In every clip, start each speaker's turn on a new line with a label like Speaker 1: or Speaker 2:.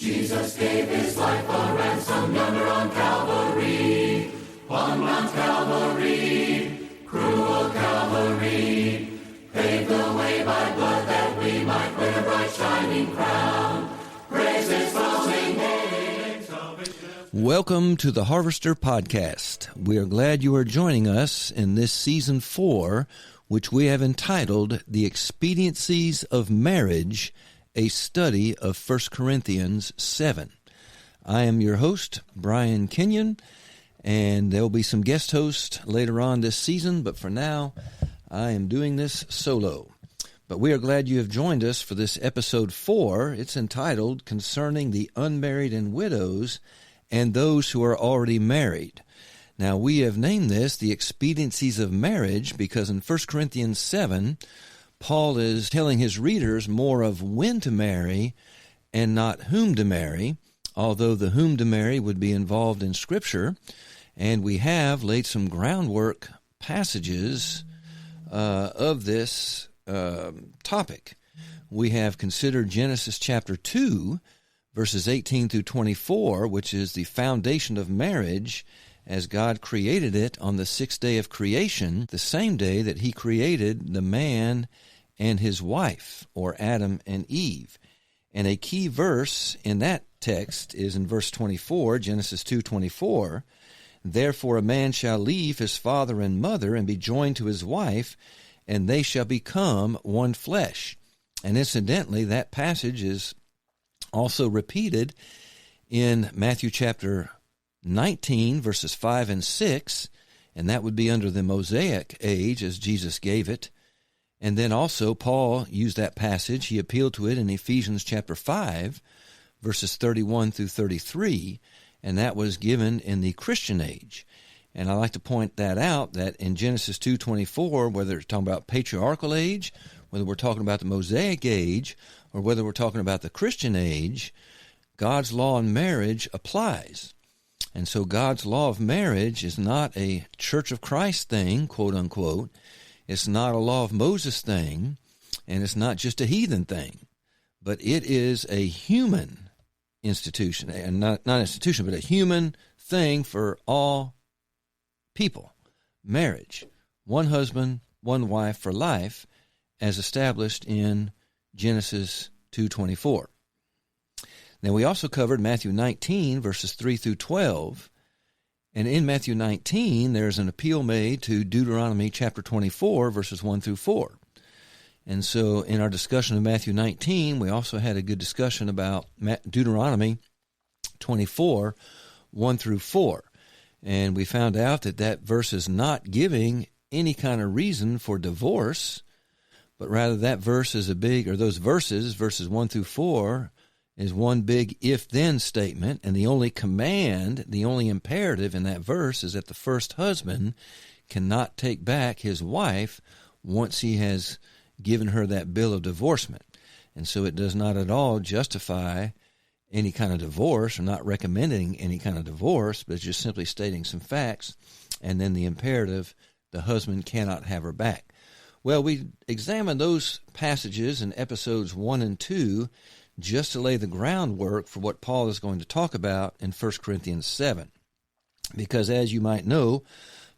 Speaker 1: Jesus gave his life a ransom yonder on Calvary, on Mount Calvary, cruel Calvary, paved the way by blood that we might win a bright shining crown. Praise his holy name.
Speaker 2: Welcome to the Harvester Podcast. We are glad you are joining us in this season 4, which we have entitled The Expediences of Marriage, a study of 1 Corinthians 7. I am your host, Brian Kenyon, and there will be some guest hosts later on this season, but for now, I am doing this solo. But we are glad you have joined us for this episode 4. It's entitled Concerning the Unmarried and Widows and Those Who Are Already Married. Now, we have named this The Expediences of Marriage because in 1 Corinthians 7, Paul is telling his readers more of when to marry and not whom to marry, although the whom to marry would be involved in Scripture. And we have laid some groundwork passages of this topic. We have considered Genesis chapter 2, verses 18 through 24, which is the foundation of marriage as God created it on the sixth day of creation, the same day that he created the man and his wife, or Adam and Eve. And a key verse in that text is in verse 24, Genesis 2:24. Therefore a man shall leave his father and mother and be joined to his wife, and they shall become one flesh. And incidentally, that passage is also repeated in Matthew chapter 19, verses 5 and 6, and that would be under the Mosaic age as Jesus gave it. And then also Paul used that passage. He appealed to it in Ephesians chapter 5, verses 31 through 33, and that was given in the Christian age. And I like to point that out, that in Genesis 2:24, whether it's talking about patriarchal age, whether we're talking about the Mosaic age, or whether we're talking about the Christian age, God's law on marriage applies. And so God's law of marriage is not a Church of Christ thing, quote unquote. It's not a law of Moses thing, and it's not just a heathen thing, but it is a human institution, and not institution, but a human thing for all people. Marriage, one husband, one wife for life, as established in Genesis 2:24. Now, we also covered Matthew 19, verses 3 through 12, and in Matthew 19, there's an appeal made to Deuteronomy chapter 24, verses 1 through 4. And so in our discussion of Matthew 19, we also had a good discussion about Deuteronomy 24, 1 through 4. And we found out that that verse is not giving any kind of reason for divorce, but rather that verse is those verses, verses 1 through 4, is one big if-then statement, and the only command, the only imperative in that verse is that the first husband cannot take back his wife once he has given her that bill of divorcement. And so it does not at all justify any kind of divorce, or not recommending any kind of divorce, but it's just simply stating some facts, and then the imperative, the husband cannot have her back. Well, we examined those passages in episodes 1 and 2 just to lay the groundwork for what Paul is going to talk about in 1 Corinthians 7. Because as you might know,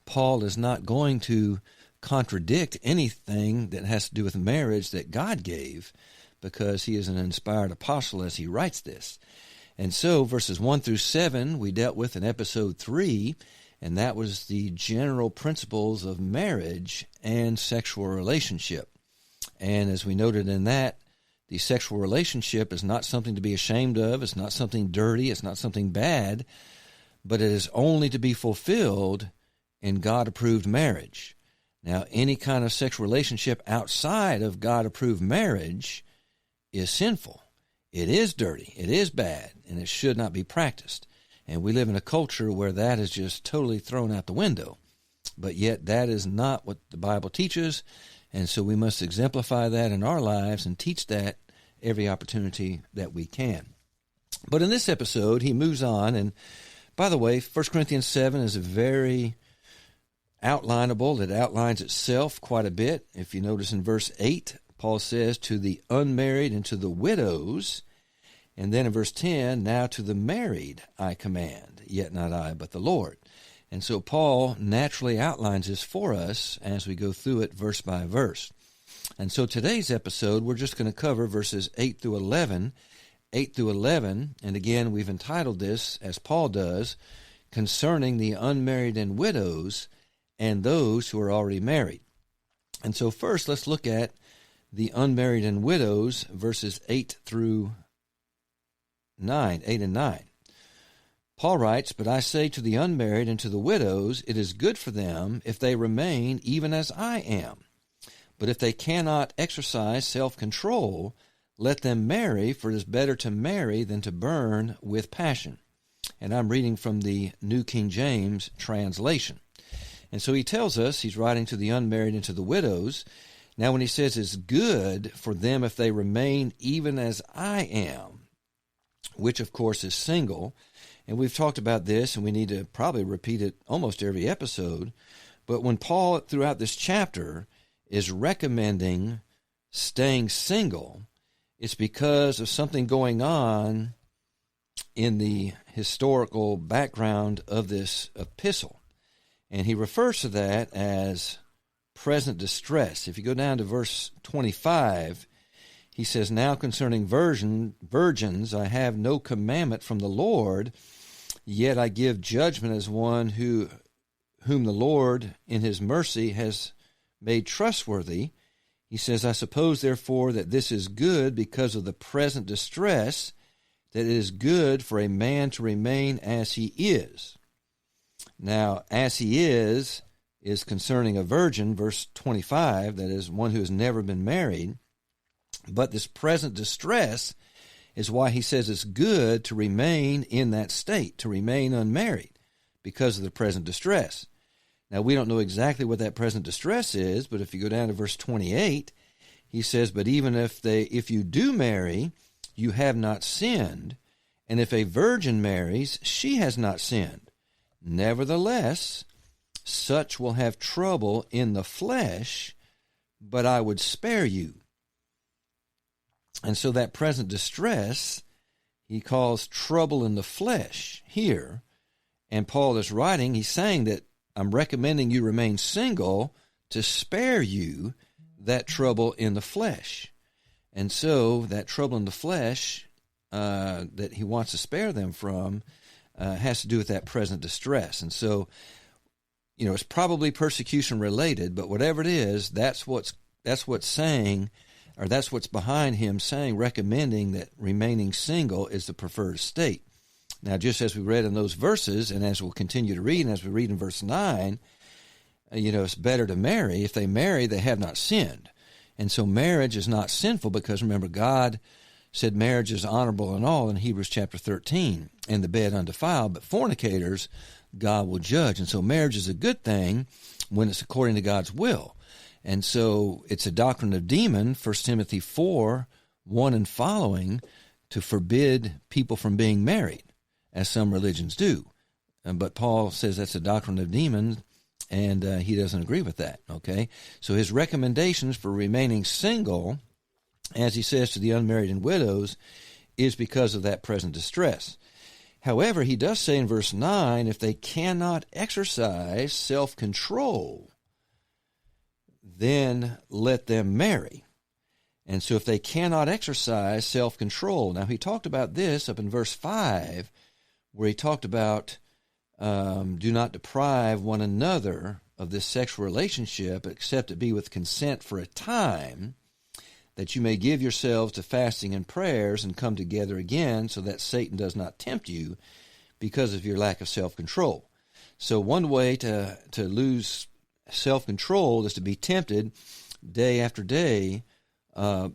Speaker 2: Paul is not going to contradict anything that has to do with marriage that God gave, because he is an inspired apostle as he writes this. And so verses 1 through 7 we dealt with in episode 3, and that was the general principles of marriage and sexual relationship. And as we noted in that, the sexual relationship is not something to be ashamed of. It's not something dirty. It's not something bad. But it is only to be fulfilled in God-approved marriage. Now, any kind of sexual relationship outside of God-approved marriage is sinful. It is dirty. It is bad. And it should not be practiced. And we live in a culture where that is just totally thrown out the window. But yet that is not what the Bible teaches. And so we must exemplify that in our lives and teach that every opportunity that we can. But in this episode, he moves on. And by the way, 1 Corinthians 7 is very outlineable. It outlines itself quite a bit. If you notice in verse 8, Paul says, to the unmarried and to the widows. And then in verse 10, now to the married I command, yet not I, but the Lord. And so Paul naturally outlines this for us as we go through it verse by verse. And so today's episode, we're just going to cover verses 8 through 11, and again, we've entitled this, as Paul does, concerning the unmarried and widows and those who are already married. And so first, let's look at the unmarried and widows, verses 8 through 9, 8 and 9. Paul writes, but I say to the unmarried and to the widows, it is good for them if they remain even as I am. But if they cannot exercise self-control, let them marry, for it is better to marry than to burn with passion. And I'm reading from the New King James translation. And so he tells us, he's writing to the unmarried and to the widows. Now when he says it's good for them if they remain even as I am, which of course is single, and we've talked about this, and we need to probably repeat it almost every episode, but when Paul, throughout this chapter, is recommending staying single, it's because of something going on in the historical background of this epistle. And he refers to that as present distress. If you go down to verse 25, he says, now concerning virgins, I have no commandment from the Lord, yet I give judgment as one whom the Lord in his mercy has made trustworthy. He says, I suppose, therefore, that this is good because of the present distress, that it is good for a man to remain as he is. Now, as he is concerning a virgin, verse 25, that is, one who has never been married. But this present distress is why he says it's good to remain in that state, to remain unmarried, because of the present distress. Now, we don't know exactly what that present distress is, but if you go down to verse 28, he says, but even if you do marry, you have not sinned, and if a virgin marries, she has not sinned. Nevertheless, such will have trouble in the flesh, but I would spare you. And so that present distress, he calls trouble in the flesh here. And Paul is writing, he's saying that I'm recommending you remain single to spare you that trouble in the flesh. And so that trouble in the flesh that he wants to spare them from has to do with that present distress. And so, it's probably persecution related, but whatever it is, that's what's saying, or that's what's behind him saying, recommending that remaining single is the preferred state. Now, just as we read in those verses, and as we'll continue to read, and as we read in verse 9, it's better to marry. If they marry, they have not sinned. And so marriage is not sinful because, remember, God said marriage is honorable and all in Hebrews chapter 13, and the bed undefiled, but fornicators God will judge. And so marriage is a good thing when it's according to God's will. And so it's a doctrine of demon, 1 Timothy 4, 1 and following, to forbid people from being married, as some religions do. But Paul says that's a doctrine of demons, and he doesn't agree with that, okay? So his recommendations for remaining single, as he says to the unmarried and widows, is because of that present distress. However, he does say in verse 9, if they cannot exercise self-control, then let them marry. And so if they cannot exercise self-control, now he talked about this up in verse 5, where he talked about do not deprive one another of this sexual relationship, except it be with consent for a time, that you may give yourselves to fasting and prayers and come together again, so that Satan does not tempt you because of your lack of self-control. So one way to lose self-control is to be tempted day after day,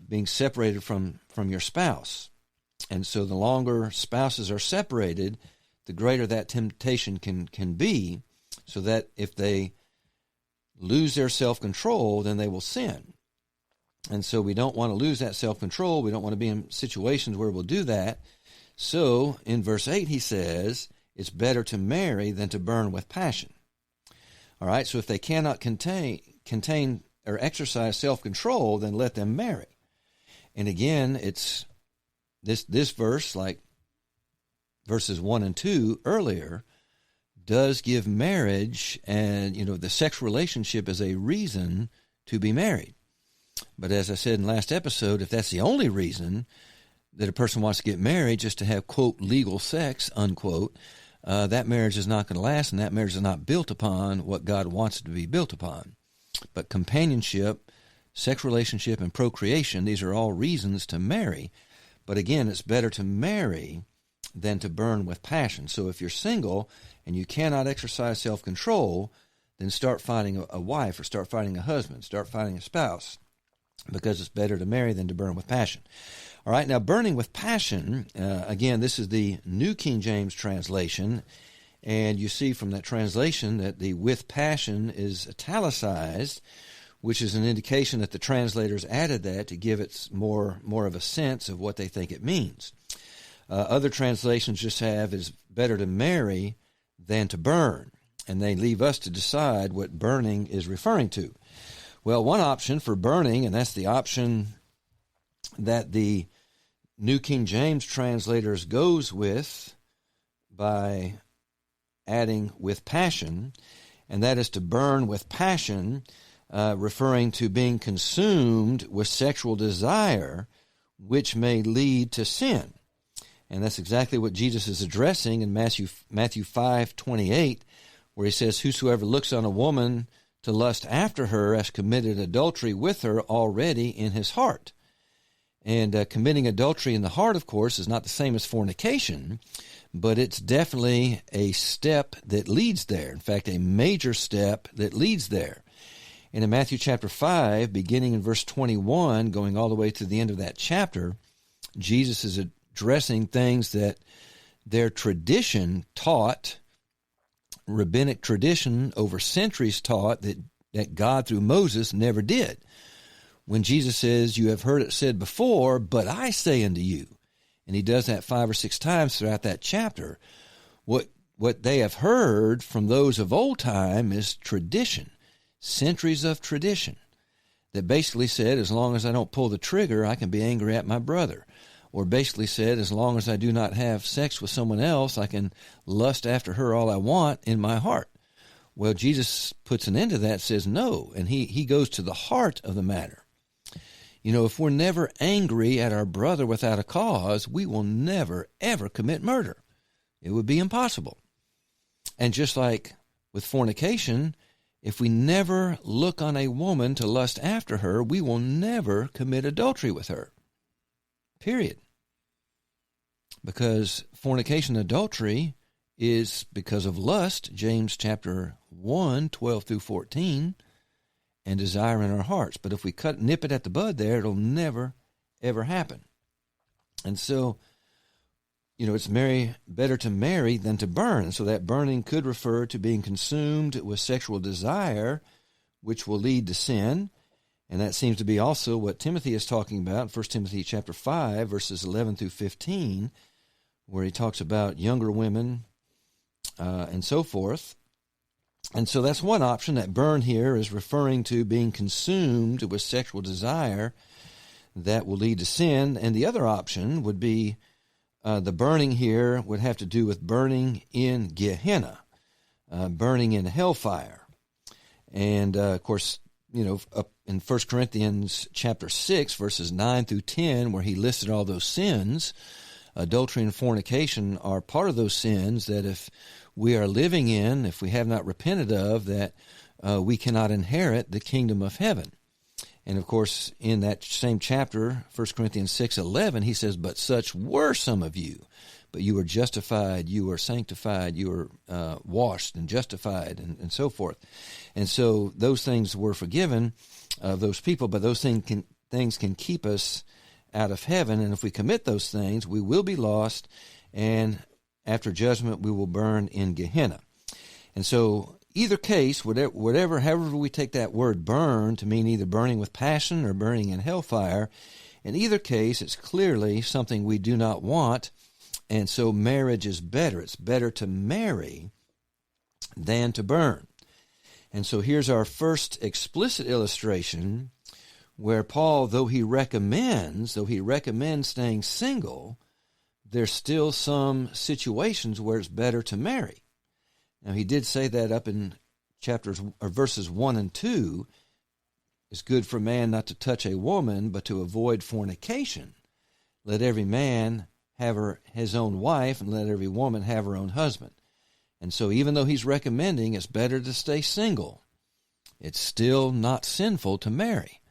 Speaker 2: being separated from your spouse. And so the longer spouses are separated, the greater that temptation can be, so that if they lose their self-control, then they will sin. And so we don't want to lose that self-control. We don't want to be in situations where we'll do that. So in verse 8 he says, it's better to marry than to burn with passion. All right, so if they cannot contain or exercise self-control, then let them marry. And again, it's this verse, like verses 1 and 2 earlier, does give marriage and, the sexual relationship as a reason to be married. But as I said in last episode, if that's the only reason that a person wants to get married, just to have, quote, legal sex, unquote, that marriage is not going to last, and that marriage is not built upon what God wants it to be built upon. But companionship, sex relationship, and procreation, these are all reasons to marry. But again, it's better to marry than to burn with passion. So if you're single and you cannot exercise self-control, then start finding a wife, or start finding a husband, start finding a spouse, because it's better to marry than to burn with passion. All right, now burning with passion, again, this is the New King James translation, and you see from that translation that the with passion is italicized, which is an indication that the translators added that to give it more of a sense of what they think it means. Other translations just have is better to marry than to burn, and they leave us to decide what burning is referring to. Well, one option for burning, and that's the option that the New King James translators goes with by adding with passion, and that is to burn with passion, referring to being consumed with sexual desire, which may lead to sin. And that's exactly what Jesus is addressing in Matthew 5:28, where he says, "Whosoever looks on a woman to lust after her has committed adultery with her already in his heart." And committing adultery in the heart, of course, is not the same as fornication, but it's definitely a step that leads there. In fact, a major step that leads there. And in Matthew chapter 5, beginning in verse 21, going all the way to the end of that chapter, Jesus is addressing things that their tradition taught, rabbinic tradition over centuries taught, that God through Moses never did. When Jesus says, "You have heard it said before, but I say unto you," and he does that 5 or 6 times throughout that chapter, what they have heard from those of old time is tradition, centuries of tradition, that basically said, as long as I don't pull the trigger, I can be angry at my brother. Or basically said, as long as I do not have sex with someone else, I can lust after her all I want in my heart. Well, Jesus puts an end to that, says no, and he goes to the heart of the matter. If we're never angry at our brother without a cause, we will never, ever commit murder. It would be impossible. And just like with fornication, if we never look on a woman to lust after her, we will never commit adultery with her. Period. Because fornication and adultery is because of lust, James chapter 1, 12 through 14, and desire in our hearts. But if we nip it at the bud there, it'll never, ever happen. And so, it's better to marry than to burn. So that burning could refer to being consumed with sexual desire, which will lead to sin. And that seems to be also what Timothy is talking about in 1 Timothy chapter 5, verses 11 through 15, where he talks about younger women and so forth. And so that's one option. That burn here is referring to being consumed with sexual desire that will lead to sin. And the other option would be the burning here would have to do with burning in Gehenna, burning in hellfire. And, of course, up in 1 Corinthians chapter 6, verses 9 through 10, where he listed all those sins, adultery and fornication are part of those sins that if we are living in, if we have not repented of, that we cannot inherit the kingdom of heaven. And, of course, in that same chapter, 1 Corinthians 6:11, he says, "But such were some of you, but you were justified, you were sanctified, you were washed and justified," and so forth. And so those things were forgiven of those people, but those things can keep us out of heaven. And if we commit those things, we will be lost, and after judgment, we will burn in Gehenna. And so either case, however we take that word burn to mean either burning with passion or burning in hellfire, in either case, it's clearly something we do not want. And so marriage is better. It's better to marry than to burn. And so here's our first explicit illustration where Paul, though he recommends staying single, there's still some situations where it's better to marry. Now, he did say that up in verses 1 and 2, it's good for a man not to touch a woman, but to avoid fornication. Let every man have his own wife, and let every woman have her own husband. And so even though he's recommending it's better to stay single, it's still not sinful to marry.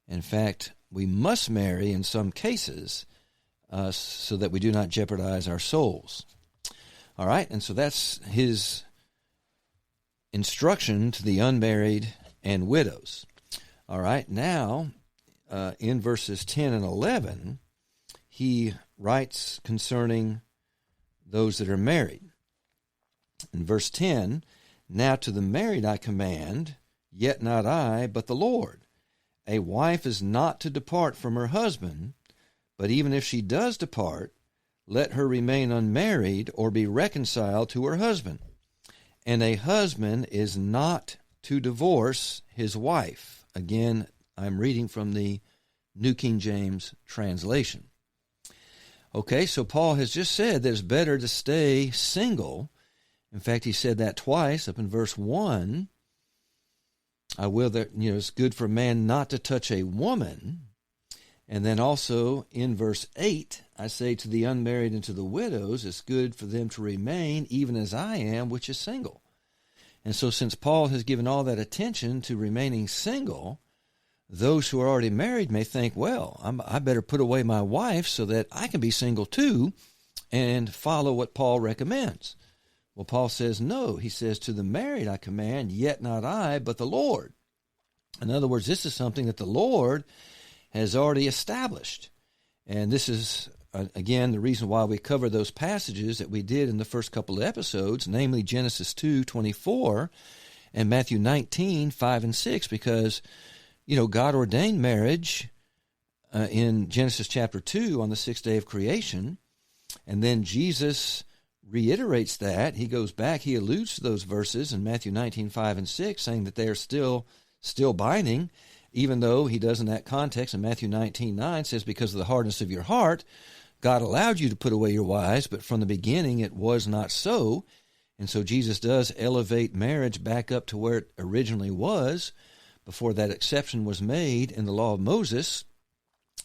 Speaker 2: In fact, we must marry in some cases so that we do not jeopardize our souls. All right, and so that's his instruction to the unmarried and widows. All right, now in verses 10 and 11, he writes concerning those that are married. In verse 10, now to the married I command, yet not I, but the Lord. A wife is not to depart from her husband, but even if she does depart, let her remain unmarried or be reconciled to her husband. And a husband is not to divorce his wife. Again, I'm reading from the New King James translation. Okay, so Paul has just said that it's better to stay single. In fact, he said that twice up in verse 1. It's good for a man not to touch a woman. And then also in verse 8, I say to the unmarried and to the widows, it's good for them to remain even as I am, which is single. And so since Paul has given all that attention to remaining single, those who are already married may think, well, I better put away my wife so that I can be single too and follow what Paul recommends. Well, Paul says, no. He says, to the married I command, yet not I, but the Lord. In other words, this is something that the Lord has already established. And this is, again, the reason why we cover those passages that we did in the first couple of episodes, namely Genesis 2:24 and Matthew 19:5 and 6, because, God ordained marriage in Genesis chapter 2 on the sixth day of creation, and then Jesus reiterates that. He goes back, he alludes to those verses in Matthew 19:5 and 6, saying that they are still binding, even though he does in that context in Matthew 19:9 says, because of the hardness of your heart, God allowed you to put away your wives, but from the beginning it was not so. And so Jesus does elevate marriage back up to where it originally was before that exception was made in the law of Moses.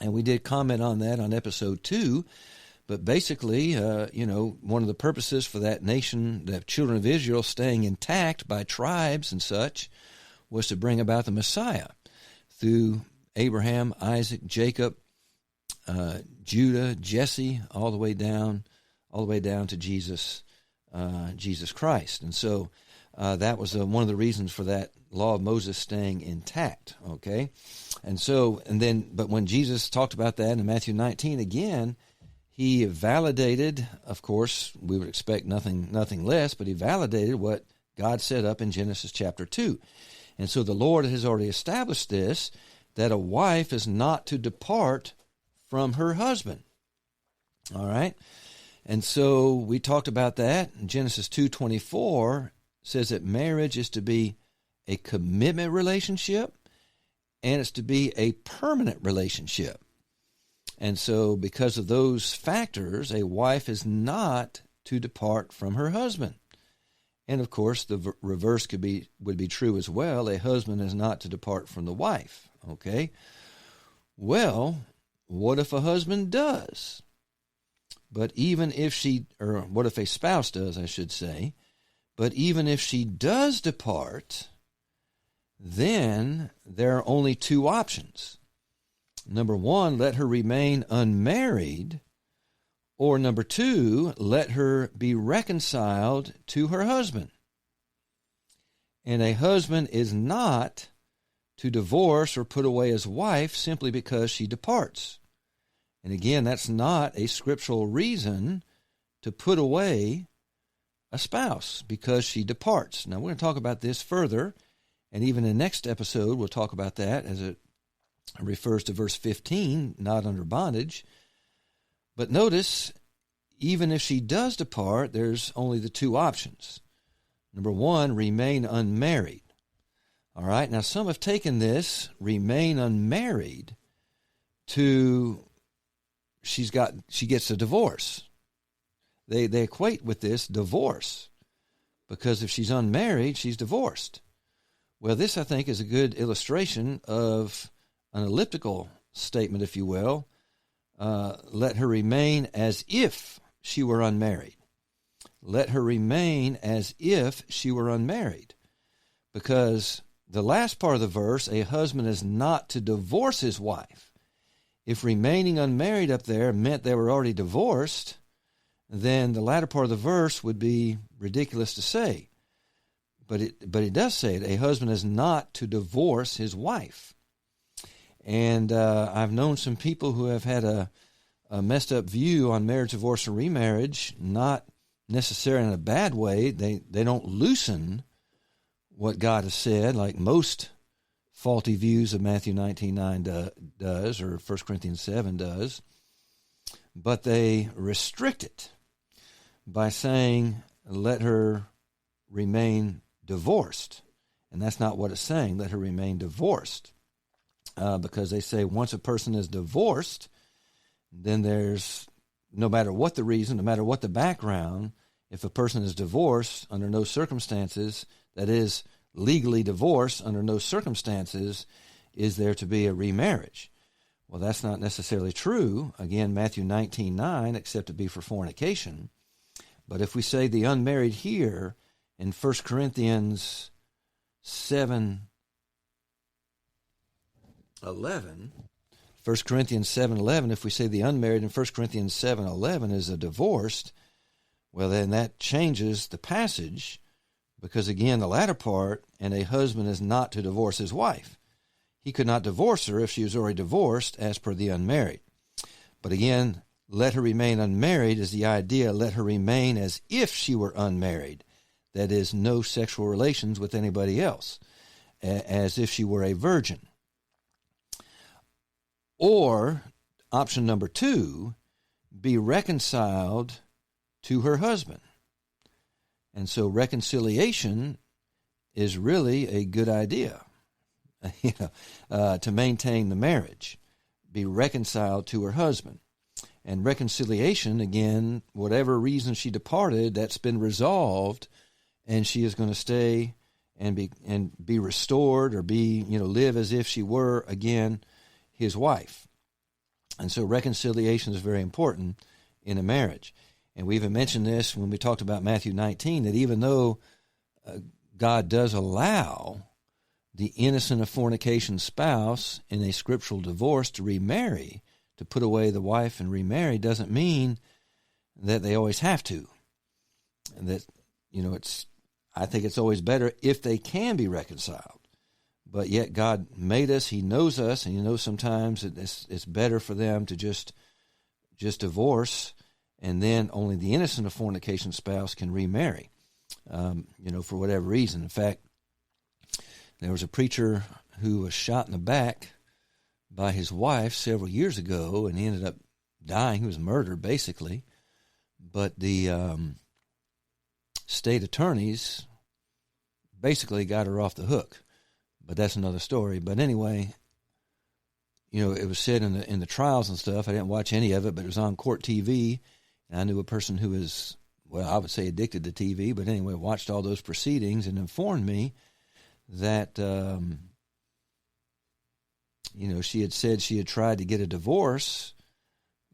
Speaker 2: And we did comment on that on episode 2. But basically, one of the purposes for that nation, the children of Israel, staying intact by tribes and such, was to bring about the Messiah through Abraham, Isaac, Jacob, Judah, Jesse, all the way down to Jesus Christ. And so that was one of the reasons for that law of Moses staying intact. Okay, but when Jesus talked about that in Matthew 19 again, he validated, of course, we would expect nothing less, but he validated what God set up in Genesis chapter 2. And so the Lord has already established this, that a wife is not to depart from her husband. All right? And so we talked about that. Genesis 2:24 says that marriage is to be a commitment relationship, and it's to be a permanent relationship. And so because of those factors, a wife is not to depart from her husband. And of course, the reverse would be true as well. A husband is not to depart from the wife. Okay? Well, what if a husband does? But even if what if a spouse does, I should say, but even if she does depart, then there are only two options. Number one, let her remain unmarried, or number two, let her be reconciled to her husband. And a husband is not to divorce or put away his wife simply because she departs. And again, that's not a scriptural reason to put away a spouse because she departs. Now, we're going to talk about this further, and even in the next episode, we'll talk about that as it refers to verse 15, not under bondage. But notice, even if she does depart, there's only the two options. Number one, remain unmarried. All right, now some have taken this, remain unmarried, to she gets a divorce. They equate with this divorce, because if she's unmarried, she's divorced. Well, this, I think, is a good illustration of an elliptical statement, if you will. Let her remain as if she were unmarried. Let her remain as if she were unmarried. Because the last part of the verse, a husband is not to divorce his wife. If remaining unmarried up there meant they were already divorced, then the latter part of the verse would be ridiculous to say. But it does say it. A husband is not to divorce his wife. And I've known some people who have had a messed up view on marriage, divorce, and remarriage, not necessarily in a bad way. They don't loosen what God has said, like most faulty views of Matthew 19:9 does, or 1 Corinthians 7 does, but they restrict it by saying, let her remain divorced. And that's not what it's saying, let her remain divorced. Because they say once a person is divorced, then there's, no matter what the reason, no matter what the background, if a person is divorced under no circumstances, that is, legally divorced under no circumstances, is there to be a remarriage. Well, that's not necessarily true. Again, Matthew 19:9, except to be for fornication. But if we say the unmarried here in 1 Corinthians 7:11, 1 Corinthians 7:11, if we say the unmarried in 1 Corinthians 7:11 is a divorced, well, then that changes the passage, because again, the latter part, and a husband is not to divorce his wife. He could not divorce her if she was already divorced, as per the unmarried. But again, let her remain unmarried is the idea, let her remain as if she were unmarried. That is, no sexual relations with anybody else, as if she were a virgin. Or, option number 2, be reconciled to her husband. And so reconciliation is really a good idea, to maintain the marriage. Be reconciled to her husband. And reconciliation, again, whatever reason she departed, that's been resolved, and she is going to stay and be restored, or live as if she were, again, his wife. And so reconciliation is very important in a marriage. And we even mentioned this when we talked about Matthew 19, that even though God does allow the innocent of fornication spouse in a scriptural divorce to remarry, to put away the wife and remarry, doesn't mean that they always have to. And that, I think it's always better if they can be reconciled. But yet God made us, He knows us, and He knows sometimes it's better for them to just divorce, and then only the innocent of fornication spouse can remarry, for whatever reason. In fact, there was a preacher who was shot in the back by his wife several years ago, and he ended up dying. He was murdered, basically. But the state attorneys basically got her off the hook. But that's another story. But anyway, it was said in the trials and stuff. I didn't watch any of it, but it was on court TV. And I knew a person who is, I would say addicted to TV, but anyway, watched all those proceedings and informed me that, she had said she had tried to get a divorce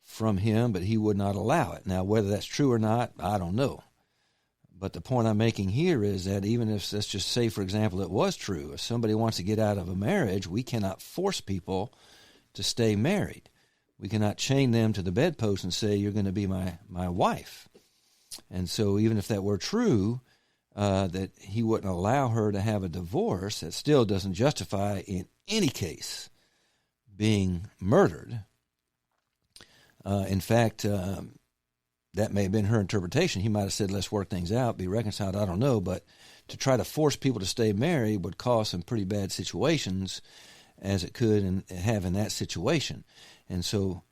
Speaker 2: from him, but he would not allow it. Now, whether that's true or not, I don't know. But the point I'm making here is that even if, let's just say, for example, it was true, if somebody wants to get out of a marriage, we cannot force people to stay married. We cannot chain them to the bedpost and say, you're going to be my wife. And so even if that were true, that he wouldn't allow her to have a divorce, that still doesn't justify, in any case, being murdered. In fact, that may have been her interpretation. He might have said, let's work things out, be reconciled, I don't know. But to try to force people to stay married would cause some pretty bad situations, as it could and have in that situation. And so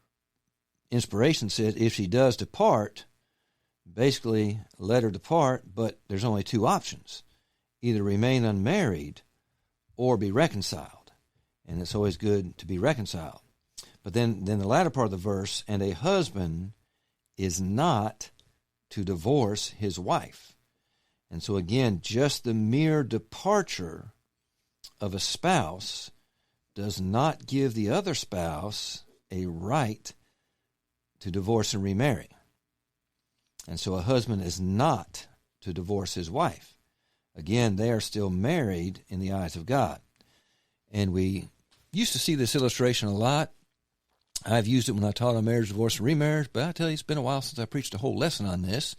Speaker 2: inspiration says if she does depart, basically let her depart, but there's only 2 options. Either remain unmarried or be reconciled. And it's always good to be reconciled. But then the latter part of the verse, and a husband is not to divorce his wife. And so again, just the mere departure of a spouse does not give the other spouse a right to divorce and remarry. And so a husband is not to divorce his wife. Again, they are still married in the eyes of God. And we used to see this illustration a lot. I've used it when I taught on marriage, divorce, and remarriage, but I tell you, it's been a while since I preached a whole lesson on this,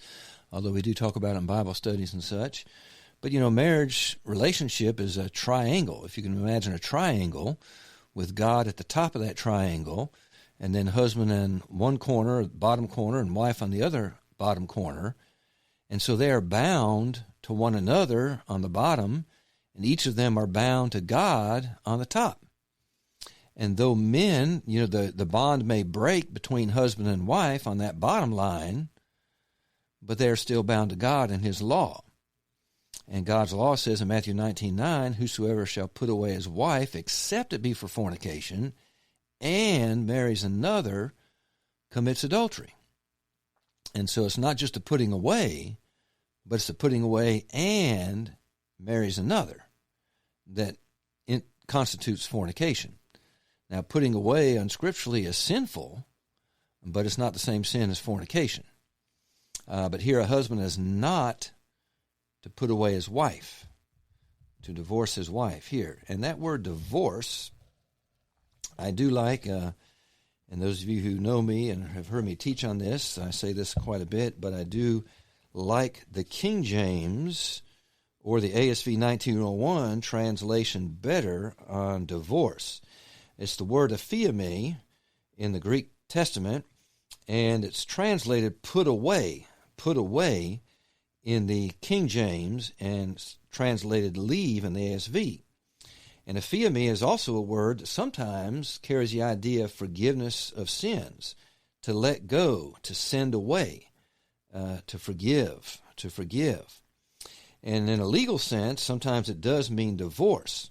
Speaker 2: although we do talk about it in Bible studies and such. But, marriage relationship is a triangle. If you can imagine a triangle with God at the top of that triangle, and then husband in one corner, bottom corner, and wife on the other bottom corner. And so they are bound to one another on the bottom, and each of them are bound to God on the top. And though men, the bond may break between husband and wife on that bottom line, but they're still bound to God and his law. And God's law says in Matthew 19:9, whosoever shall put away his wife, except it be for fornication, and marries another, commits adultery. And so it's not just a putting away, but it's a putting away and marries another that constitutes fornication. Now, putting away unscripturally is sinful, but it's not the same sin as fornication. But here a husband is not to put away his wife, to divorce his wife here. And that word divorce, I do like, and those of you who know me and have heard me teach on this, I say this quite a bit, but I do like the King James or the ASV 1901 translation better on divorce. It's the word aphiemi in the Greek Testament, and it's translated put away in the King James, and translated leave in the ASV. And aphiemi is also a word that sometimes carries the idea of forgiveness of sins, to let go, to send away, to forgive. And in a legal sense, sometimes it does mean divorce.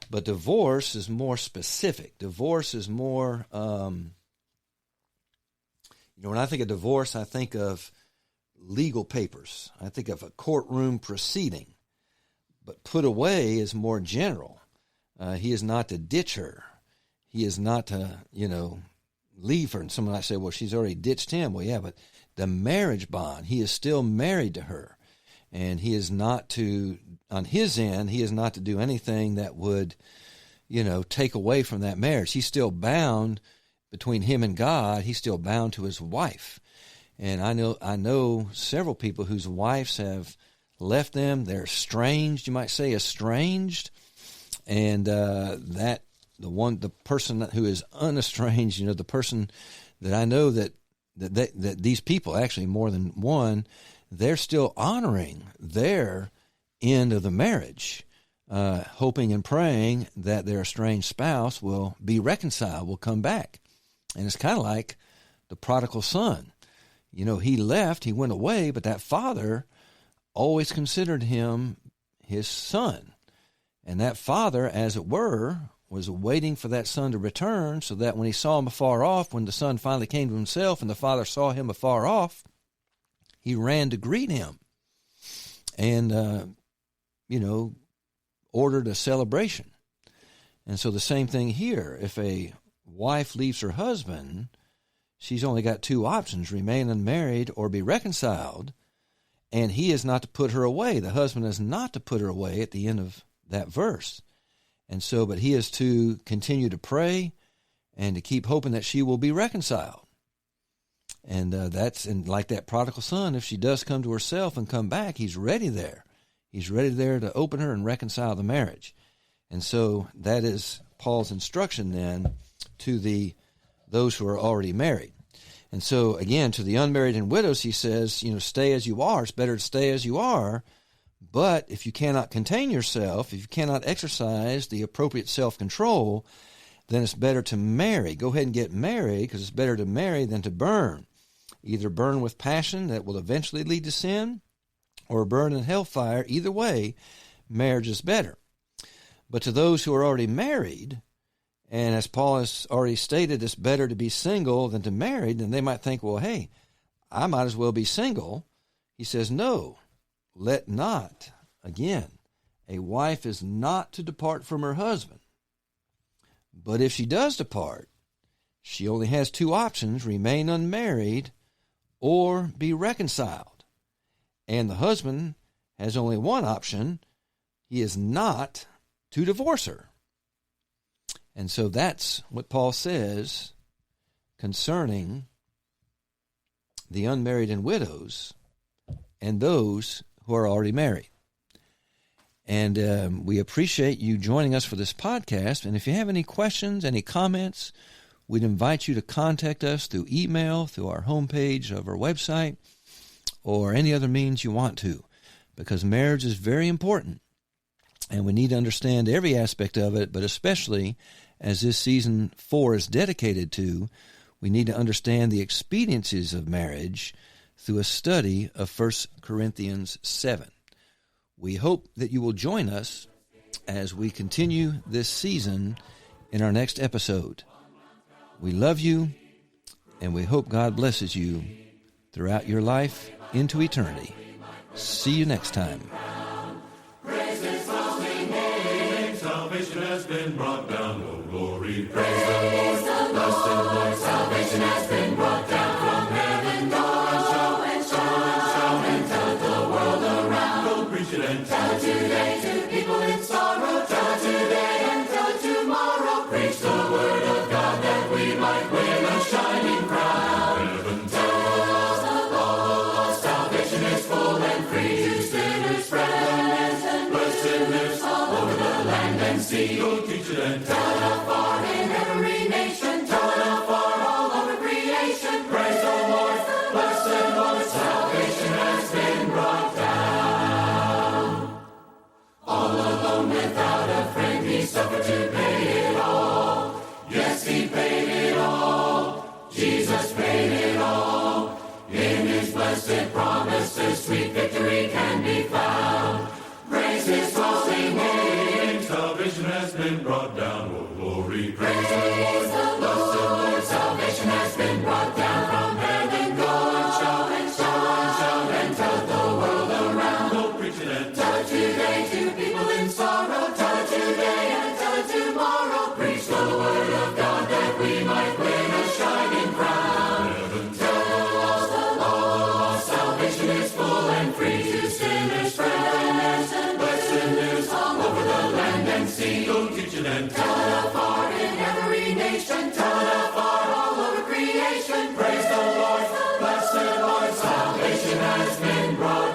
Speaker 2: But divorce is more specific. Divorce is more, when I think of divorce, I think of legal papers. I think of a courtroom proceeding. But put away is more general. He is not to ditch her. He is not to, leave her. And someone might say, well, she's already ditched him. Well, yeah, but the marriage bond, he is still married to her. And he is not to, on his end, he is not to do anything that would, take away from that marriage. He's still bound between him and God. He's still bound to his wife. And I know several people whose wives have left them. They're estranged, you might say, estranged. And the person who is unestranged, the person that I know that these people, actually more than one, they're still honoring their end of the marriage, hoping and praying that their estranged spouse will be reconciled, will come back. And it's kind of like the prodigal son. He left, he went away, but that father always considered him his son. And that father, as it were, was waiting for that son to return, so that when he saw him afar off, when the son finally came to himself and the father saw him afar off, he ran to greet him and, ordered a celebration. And so the same thing here. If a wife leaves her husband, she's only got two options: remain unmarried or be reconciled. And he is not to put her away. The husband is not to put her away at the end of that verse. And so, but he is to continue to pray and to keep hoping that she will be reconciled. And like that prodigal son, if she does come to herself and come back, he's ready there. He's ready there to open her and reconcile the marriage. And so that is Paul's instruction then to those who are already married. And so again, to the unmarried and widows, he says, stay as you are. It's better to stay as you are. But if you cannot contain yourself, if you cannot exercise the appropriate self-control, then it's better to marry. Go ahead and get married, because it's better to marry than to burn. Either burn with passion that will eventually lead to sin, or burn in hellfire. Either way, marriage is better. But to those who are already married, and as Paul has already stated, it's better to be single than to marry, then they might think, well, hey, I might as well be single. He says, no, let not. Again, a wife is not to depart from her husband. But if she does depart, she only has two options: remain unmarried or be reconciled. And the husband has only one option: he is not to divorce her. And so that's what Paul says concerning the unmarried and widows and those who are already married. And we appreciate you joining us for this podcast. And if you have any questions, any comments, we'd invite you to contact us through email, through our homepage of our website, or any other means you want to, because marriage is very important. And we need to understand every aspect of it, but especially as this season 4 is dedicated to, we need to understand the expediences of marriage through a study of 1 Corinthians 7. We hope that you will join us as we continue this season in our next episode. We love you, and we hope God blesses you throughout your life into eternity. See you next time.
Speaker 1: Salvation has been brought down, oh glory, praise the Lord, blessed Lord, salvation has been brought down from heaven. Go and shout and shout and shout and tell the world around. Go preach it and tell it today to people in sorrow. Tell it today and tell it tomorrow. Preach the word of God that we might win a shining crown. Heaven tell the lost, salvation is full and free. To sinners spread the news and blessedness all over the land and sea. Go teach it and tell it afar in every nation. Tell it afar all over creation. Praise the Lord, blessed Lord, salvation has been brought down. All alone without a friend, he suffered to pay it all. Yes, he paid it all. Jesus paid it all. In his blessed promises, sweet victory can be found. Praise his holy name. Salvation has been brought down, oh glory. Praise the Lord, blessed Lord, salvation has been brought down from heaven. Go and shout and shout and shout and tell the world around. Go preach it and tell it today to people in sorrow. Tell it today and tell it tomorrow. Preach the word of God that we might win a shining crown. Heaven tell the lost, salvation is full and free. To sinners spread the news and blessed news all over the land and sea. Go teach it and tell it afar in every nation. Tell it afar all over creation. Praise the Lord, blessed Lord, salvation has been brought